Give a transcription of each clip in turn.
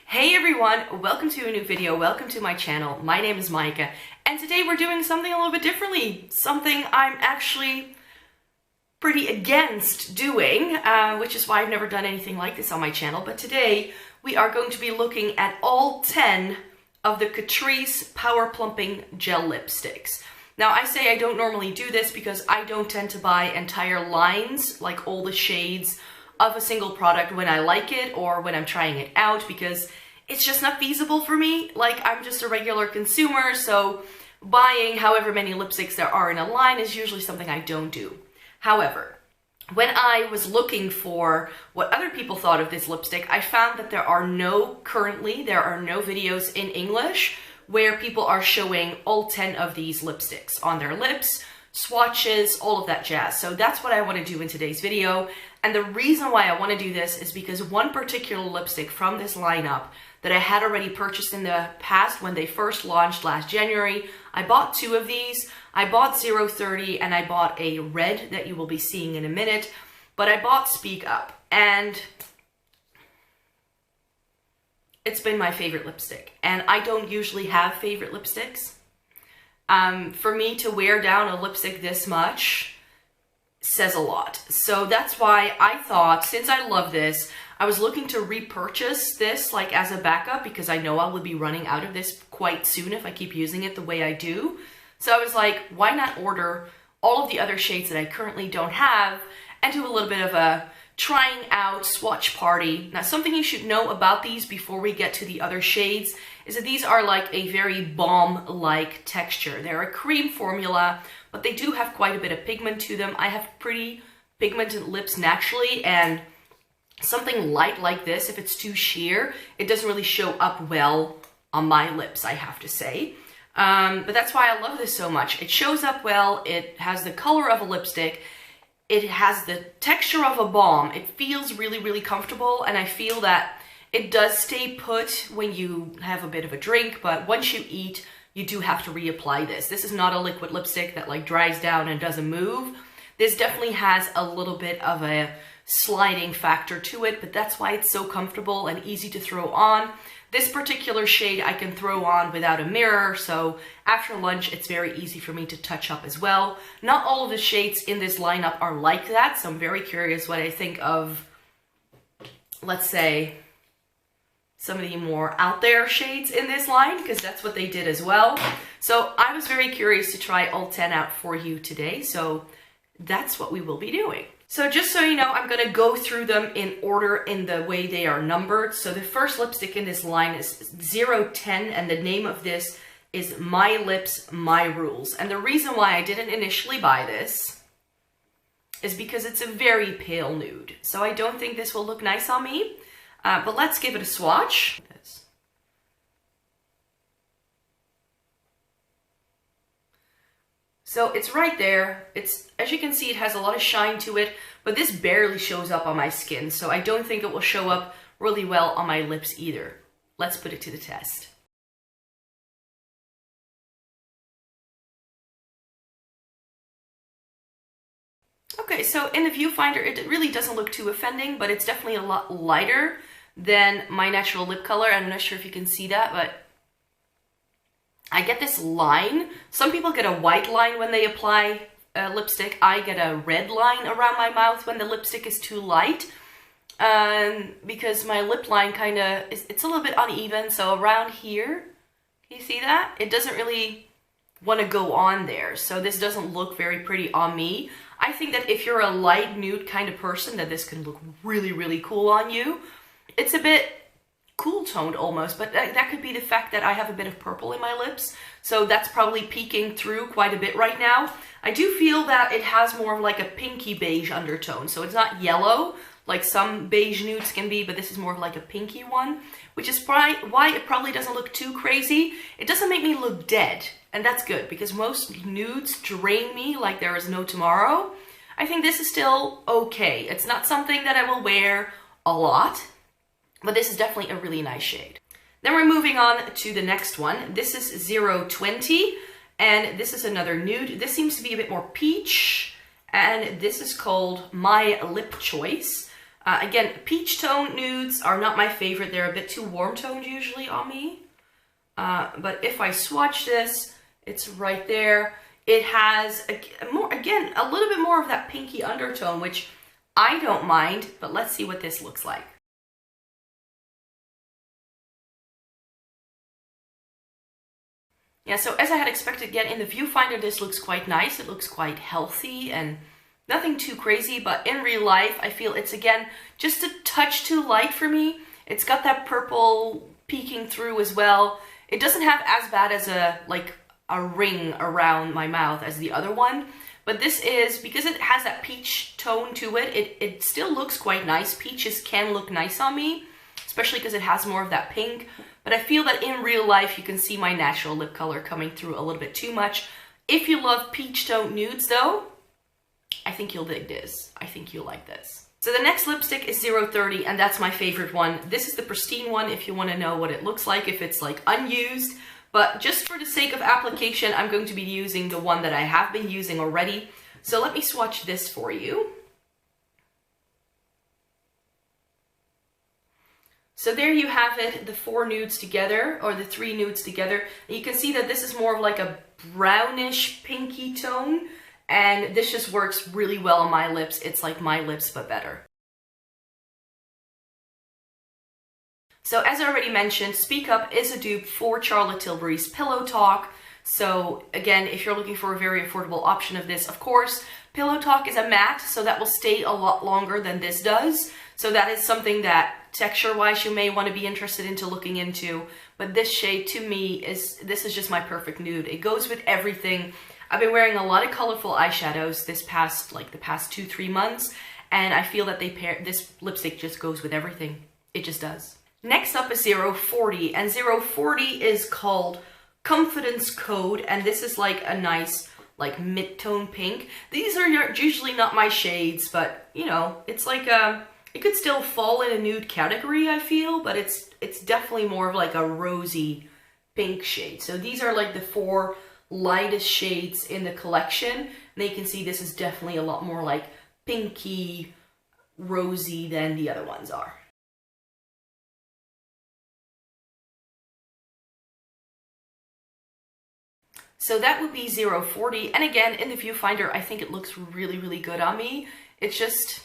Hey everyone, welcome to a new video, welcome to my channel. My name is Micah, and today we're doing something a little bit differently. Something I'm actually pretty against doing, which is why I've never done anything like this on my channel. But today we are going to be looking at all 10 of the Catrice Power Plumping Gel lipsticks. Now I say I don't normally do this because I don't tend to buy entire lines, like all the shades of a single product when I like it or when I'm trying it out, because it's just not feasible for me. Like, I'm just a regular consumer, so buying however many lipsticks there are in a line is usually something I don't do. However, when I was looking for what other people thought of this lipstick, I found that there are no videos in English where people are showing all 10 of these lipsticks on their lips, swatches, all of that jazz. So that's what I want to do in today's video. And the reason why I want to do this is because one particular lipstick from this lineup that I had already purchased in the past when they first launched last January, I bought two of these. I bought 030 and I bought a red that you will be seeing in a minute, but I bought Speak Up, and it's been my favorite lipstick. And I don't usually have favorite lipsticks. For me to wear down a lipstick this much says a lot. So that's why I thought, since I love this, I was looking to repurchase this like as a backup, because I know I will be running out of this quite soon if I keep using it the way I do. So I was like, why not order all of the other shades that I currently don't have and do a little bit of a trying out swatch party. Now, something you should know about these before we get to the other shades is that these are like a very balm-like texture. They're a cream formula, but they do have quite a bit of pigment to them. I have pretty pigmented lips naturally, and something light like this, if it's too sheer, it doesn't really show up well on my lips, I have to say. But that's why I love this so much. It shows up well, it has the color of a lipstick, it has the texture of a balm. It feels really, really comfortable, and I feel that it does stay put when you have a bit of a drink, but once you eat, you do have to reapply this. This is not a liquid lipstick that like dries down and doesn't move. This definitely has a little bit of a sliding factor to it, but that's why it's so comfortable and easy to throw on. This particular shade I can throw on without a mirror, so after lunch it's very easy for me to touch up as well. Not all of the shades in this lineup are like that, so I'm very curious what I think of, let's say, some of the more out there shades in this line, because that's what they did as well. So I was very curious to try all 10 out for you today, so that's what we will be doing. So just so you know, I'm going to go through them in order in the way they are numbered. So the first lipstick in this line is 010, and the name of this is My Lips, My Rules. And the reason why I didn't initially buy this is because it's a very pale nude. So I don't think this will look nice on me, but let's give it a swatch. So it's right there. It's, as you can see, it has a lot of shine to it, but this barely shows up on my skin, so I don't think it will show up really well on my lips either. Let's put it to the test. Okay, so in the viewfinder, it really doesn't look too offending, but it's definitely a lot lighter than my natural lip color. I'm not sure if you can see that, but I get this line. Some people get a white line when they apply lipstick. I get a red line around my mouth when the lipstick is too light, because my lip line kind of it's a little bit uneven. So around here, can you see that? It doesn't really want to go on there, so this doesn't look very pretty on me. I think that if you're a light nude kind of person, that this can look really, really cool on you. It's a bit cool toned almost, but that could be the fact that I have a bit of purple in my lips, so that's probably peeking through quite a bit right now. I do feel that it has more of like a pinky beige undertone, so it's not yellow like some beige nudes can be, but this is more of like a pinky one, which is why it probably doesn't look too crazy. It doesn't make me look dead, and that's good, because most nudes drain me like there is no tomorrow. I think this is still okay. It's not something that I will wear a lot, but this is definitely a really nice shade. Then we're moving on to the next one. This is 020, and this is another nude. This seems to be a bit more peach, and this is called My Lip Choice. Again, peach tone nudes are not my favorite. They're a bit too warm toned usually on me. But if I swatch this, it's right there. It has, again, a little bit more of that pinky undertone, which I don't mind, but let's see what this looks like. Yeah, so as I had expected, again, in the viewfinder, this looks quite nice. It looks quite healthy and nothing too crazy, but in real life, I feel it's, again, just a touch too light for me. It's got that purple peeking through as well. It doesn't have as bad as a ring around my mouth as the other one, but this is, because it has that peach tone to it, it still looks quite nice. Peaches can look nice on me, especially because it has more of that pink. But I feel that in real life, you can see my natural lip color coming through a little bit too much. If you love peach tone nudes though, I think you'll dig this. I think you'll like this. So the next lipstick is 030, and that's my favorite one. This is the pristine one if you want to know what it looks like, if it's like unused. But just for the sake of application, I'm going to be using the one that I have been using already. So let me swatch this for you. So there you have it, the 4 nudes together, or the 3 nudes together. And you can see that this is more of like a brownish pinky tone, and this just works really well on my lips. It's like my lips, but better. So as I already mentioned, Speak Up is a dupe for Charlotte Tilbury's Pillow Talk. So again, if you're looking for a very affordable option of this, of course, Pillow Talk is a matte, so that will stay a lot longer than this does. So that is something that texture-wise you may want to be interested into looking into. But this shade to me this is just my perfect nude. It goes with everything. I've been wearing a lot of colorful eyeshadows the past 2-3 months, and I feel that this lipstick just goes with everything. It just does. Next up is 040, and 040 is called Confidence Code, and this is like a nice like mid-tone pink. These are usually not my shades, but you know, it's like it could still fall in a nude category, I feel, but it's definitely more of like a rosy pink shade. So these are like the 4 lightest shades in the collection, and you can see this is definitely a lot more like pinky, rosy than the other ones are. So that would be 040, and again, in the viewfinder, I think it looks really, really good on me. It's just,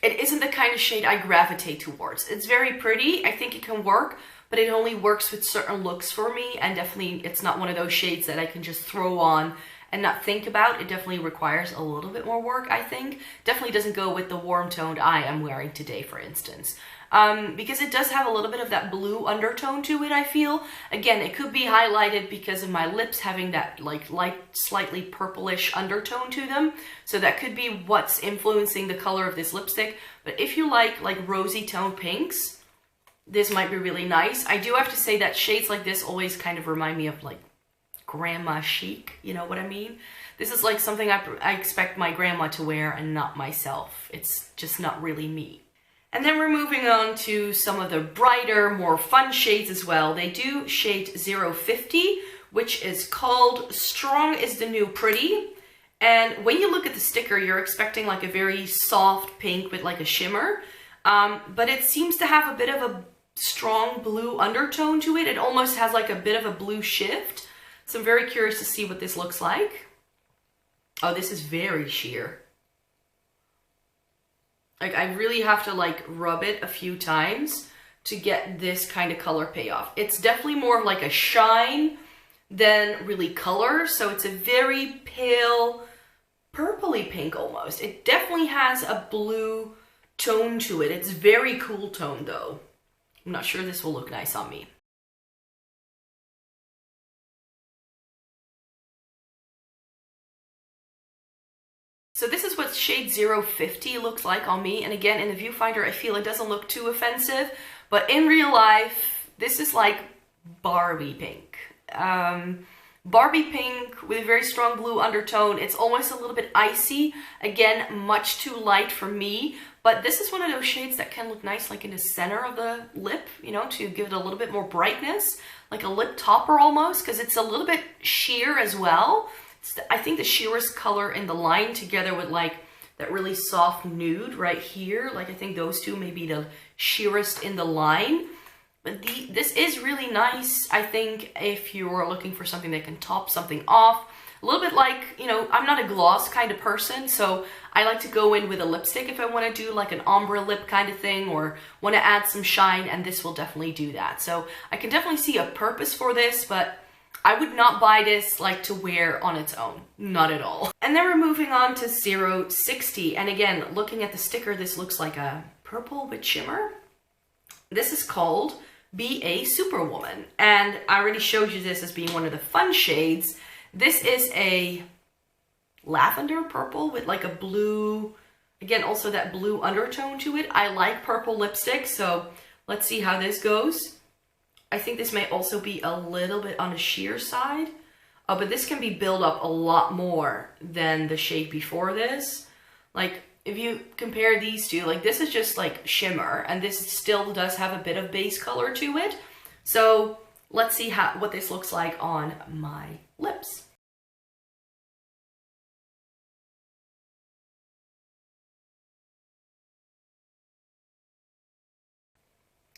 it isn't the kind of shade I gravitate towards. It's very pretty, I think it can work, but it only works with certain looks for me, and definitely it's not one of those shades that I can just throw on and not think about. It definitely requires a little bit more work, I think. Definitely doesn't go with the warm toned eye I'm wearing today, for instance. Because it does have a little bit of that blue undertone to it, I feel. Again, it could be highlighted because of my lips having that like light, slightly purplish undertone to them. So that could be what's influencing the color of this lipstick. But if you like rosy toned pinks, this might be really nice. I do have to say that shades like this always kind of remind me of like grandma chic, you know what I mean? This is like something I expect my grandma to wear and not myself. It's just not really me. And then we're moving on to some of the brighter, more fun shades as well. They do shade 050, which is called Strong is the New Pretty. And when you look at the sticker, you're expecting like a very soft pink with like a shimmer. But it seems to have a bit of a strong blue undertone to it. It almost has like a bit of a blue shift. So I'm very curious to see what this looks like. Oh, this is very sheer. Like, I really have to like rub it a few times to get this kind of color payoff. It's definitely more of like a shine than really color. So it's a very pale, purpley pink almost. It definitely has a blue tone to it. It's very cool tone though. I'm not sure this will look nice on me. So this is what shade 050 looks like on me. And again, in the viewfinder, I feel it doesn't look too offensive. But in real life, this is like Barbie pink. Barbie pink with a very strong blue undertone. It's almost a little bit icy. Again, much too light for me. But this is one of those shades that can look nice like in the center of the lip, you know, to give it a little bit more brightness. Like a lip topper almost, because it's a little bit sheer as well. I think the sheerest color in the line together with like that really soft nude right here. Like I think those two may be the sheerest in the line. But this is really nice, I think, if you're looking for something that can top something off. A little bit like, you know, I'm not a gloss kind of person, so I like to go in with a lipstick if I want to do like an ombre lip kind of thing or want to add some shine, and this will definitely do that. So I can definitely see a purpose for this, but I would not buy this like to wear on its own. Not at all. And then we're moving on to 060. And again, looking at the sticker, this looks like a purple with shimmer. This is called Be a Superwoman. And I already showed you this as being one of the fun shades. This is a lavender purple with like a blue, again, also that blue undertone to it. I like purple lipstick, so let's see how this goes. I think this may also be a little bit on the sheer side, but this can be built up a lot more than the shade before this. Like, if you compare these two, like this is just like shimmer, and this still does have a bit of base color to it. So let's see what this looks like on my lips.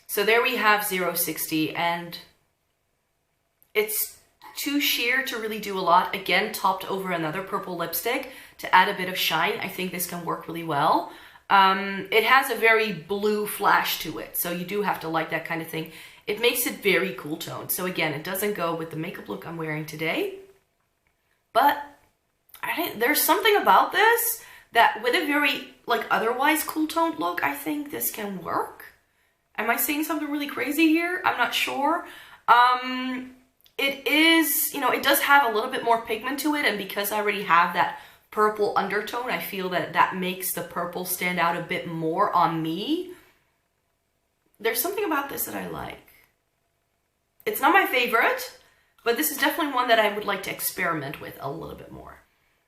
So there we have 060, and it's too sheer to really do a lot. Again, topped over another purple lipstick to add a bit of shine. I think this can work really well. It has a very blue flash to it, so you do have to like that kind of thing. It makes it very cool toned. So again, it doesn't go with the makeup look I'm wearing today, but there's something about this that with a very like otherwise cool toned look, I think this can work. Am I saying something really crazy here? I'm not sure. It is, you know, it does have a little bit more pigment to it, and because I already have that purple undertone, I feel that that makes the purple stand out a bit more on me. There's something about this that I like. It's not my favorite, but this is definitely one that I would like to experiment with a little bit more.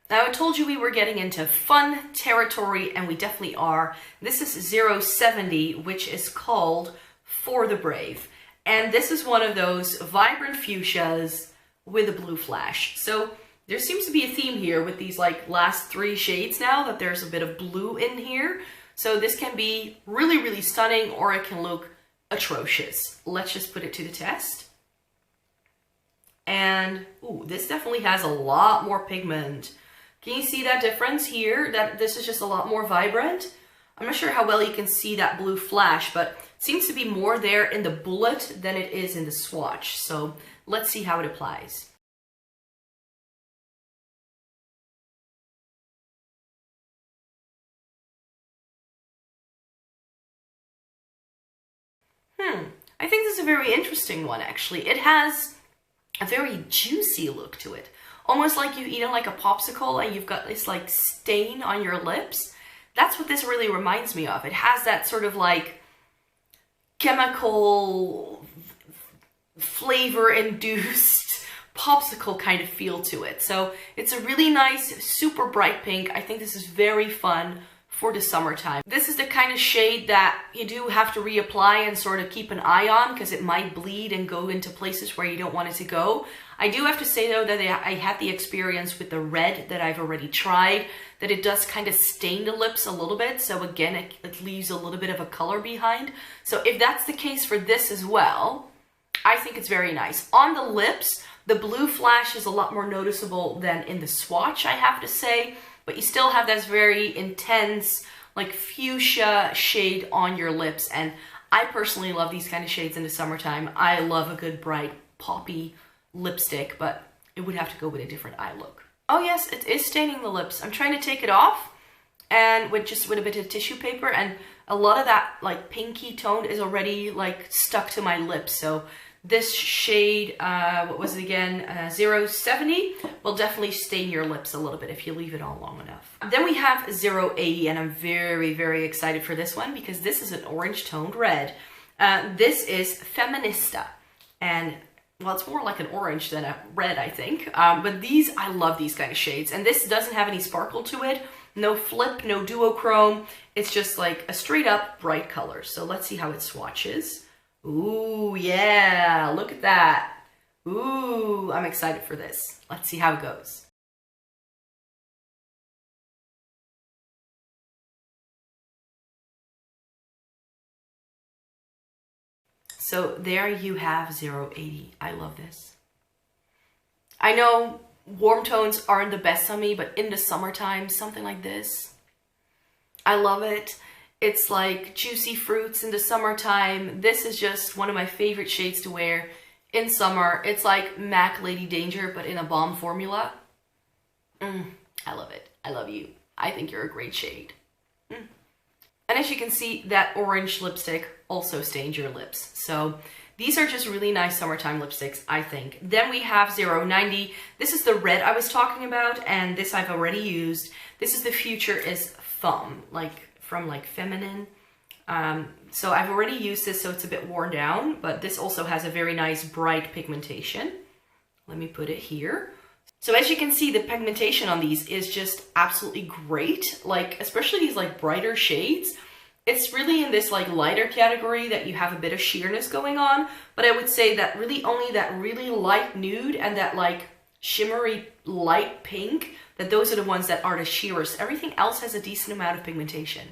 Now, I told you we were getting into fun territory, and we definitely are. This is 070, which is called For the Brave. And this is one of those vibrant fuchsias with a blue flash. So there seems to be a theme here with these like last three shades now, that there's a bit of blue in here. So this can be really, really stunning, or it can look atrocious. Let's just put it to the test. And ooh, this definitely has a lot more pigment. Can you see that difference here? That this is just a lot more vibrant. I'm not sure how well you can see that blue flash, but it seems to be more there in the bullet than it is in the swatch. So let's see how it applies. I think this is a very interesting one, actually. It has a very juicy look to it. Almost like you've eaten like a popsicle and you've got this like stain on your lips. That's what this really reminds me of. It has that sort of like chemical flavor induced popsicle kind of feel to it. So it's a really nice, super bright pink. I think this is very fun for the summertime. This is the kind of shade that you do have to reapply and sort of keep an eye on, because it might bleed and go into places where you don't want it to go. I do have to say though that I had the experience with the red that I've already tried, that it does kind of stain the lips a little bit. So again, it leaves a little bit of a color behind. So if that's the case for this as well, I think it's very nice. On the lips, the blue flash is a lot more noticeable than in the swatch, I have to say. But you still have this very intense, like fuchsia shade on your lips. And I personally love these kind of shades in the summertime. I love a good bright poppy lipstick, but it would have to go with a different eye look. Oh yes, it is staining the lips. I'm trying to take it off, and with a bit of tissue paper, and a lot of that like pinky tone is already like stuck to my lips. So this shade, what was it again, 070, will definitely stain your lips a little bit if you leave it on long enough. Then we have 080, and I'm very, very excited for this one because this is an orange toned red. This is Feminista, and well, it's more like an orange than a red, I think. But I love these kind of shades, and this doesn't have any sparkle to it. No flip, no duochrome. It's just like a straight up bright color. So let's see how it swatches. Ooh, yeah, look at that. Ooh, I'm excited for this. Let's see how it goes. So there you have 080. I love this. I know warm tones aren't the best on me, but in the summertime, something like this, I love it. It's like juicy fruits in the summertime. This is just one of my favorite shades to wear in summer. It's like MAC Lady Danger, but in a balm formula. I love it. I love you. I think you're a great shade. And as you can see, that orange lipstick also stains your lips. So these are just really nice summertime lipsticks, I think. Then we have 090. This is the red I was talking about, and this I've already used. This is the Future is Femme, like from like feminine. So I've already used this, so it's a bit worn down, but this also has a very nice bright pigmentation. Let me put it here. So as you can see, the pigmentation on these is just absolutely great. Like, especially these like brighter shades. It's really in this like lighter category that you have a bit of sheerness going on. But I would say that really only that really light nude and that like shimmery light pink, that those are the ones that are the sheerest. Everything else has a decent amount of pigmentation.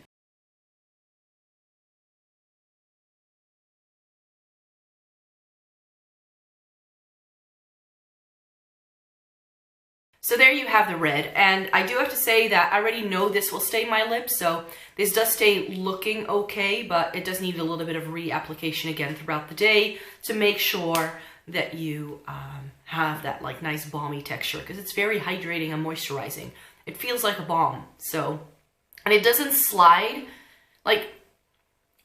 So there you have the red, and I do have to say that I already know this will stain my lips, so this does stay looking okay, but it does need a little bit of reapplication again throughout the day to make sure that you have that like nice balmy texture, because it's very hydrating and moisturizing. It feels like a balm, so, and it doesn't slide. Like,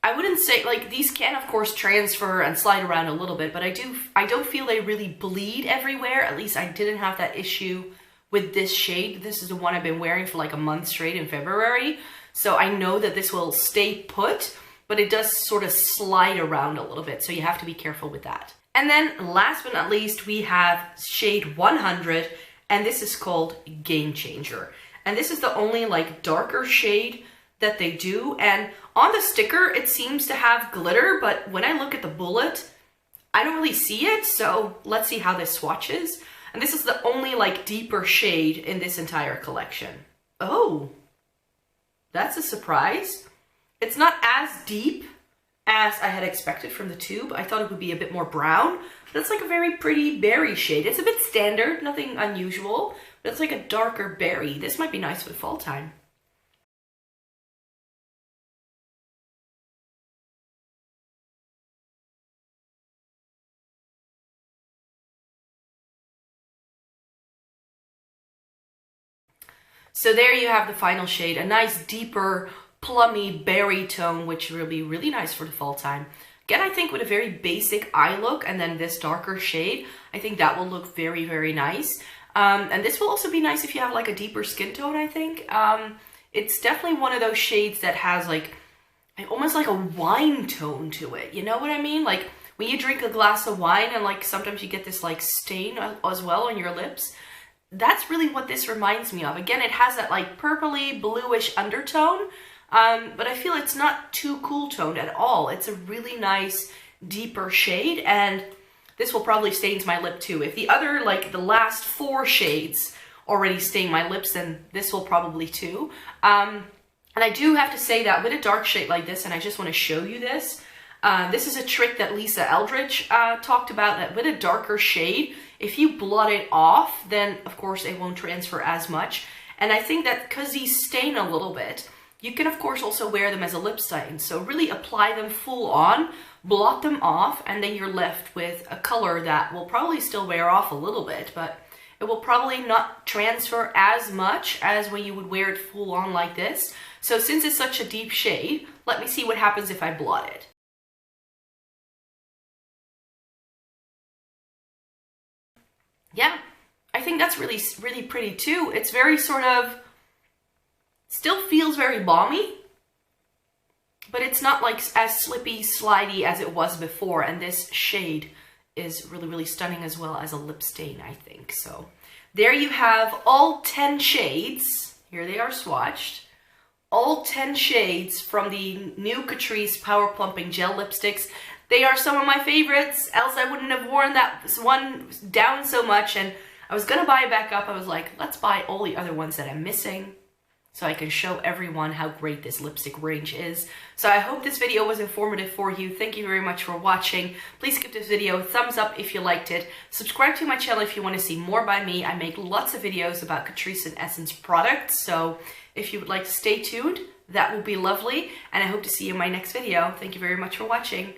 I wouldn't say, like, these can of course transfer and slide around a little bit, but I don't feel they really bleed everywhere. At least I didn't have that issue with this shade. This is the one I've been wearing for like a month straight in February. So I know that this will stay put, but it does sort of slide around a little bit. So you have to be careful with that. And then last but not least, we have shade 100, and this is called Gamechanger. And this is the only like darker shade that they do. And on the sticker, it seems to have glitter, but when I look at the bullet, I don't really see it. So let's see how this swatches. And this is the only like deeper shade in this entire collection. Oh, that's a surprise. It's not as deep as I had expected from the tube. I thought it would be a bit more brown, but it's like a very pretty berry shade. It's a bit standard, nothing unusual, but it's like a darker berry. This might be nice for the fall time. So there you have the final shade, a nice deeper plummy berry tone, which will be really nice for the fall time. Again, I think with a very basic eye look and then this darker shade, I think that will look very, very nice. And this will also be nice if you have like a deeper skin tone, I think. It's definitely one of those shades that has like almost like a wine tone to it. You know what I mean? Like when you drink a glass of wine and like sometimes you get this like stain as well on your lips. That's really what this reminds me of. Again, it has that like purpley bluish undertone, but I feel it's not too cool toned at all. It's a really nice deeper shade, and this will probably stain my lip too. If the other, like the last 4 shades already stain my lips, then this will probably too. And I do have to say that with a dark shade like this, and I just want to show you this, this is a trick that Lisa Eldridge talked about, that with a darker shade, if you blot it off, then of course it won't transfer as much. And I think that because these stain a little bit, you can of course also wear them as a lip stain. So really apply them full on, blot them off, and then you're left with a color that will probably still wear off a little bit, but it will probably not transfer as much as when you would wear it full on like this. So since it's such a deep shade, let me see what happens if I blot it. Yeah, I think that's really, really pretty too. It's very sort of, still feels very balmy, but it's not like as slippy, slidey as it was before. And this shade is really, really stunning as well as a lip stain, I think. So there you have all 10 shades. Here they are swatched. All 10 shades from the new Catrice Power Plumping Gel lipsticks. They are some of my favorites, else I wouldn't have worn that one down so much, and I was gonna buy it back up. I was like, let's buy all the other ones that I'm missing. so I can show everyone how great this lipstick range is. So I hope this video was informative for you. Thank you very much for watching. Please give this video a thumbs up if you liked it. Subscribe to my channel if you want to see more by me. I make lots of videos about Catrice and Essence products, so if you would like to stay tuned, that will be lovely. And I hope to see you in my next video. Thank you very much for watching.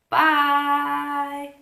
Bye!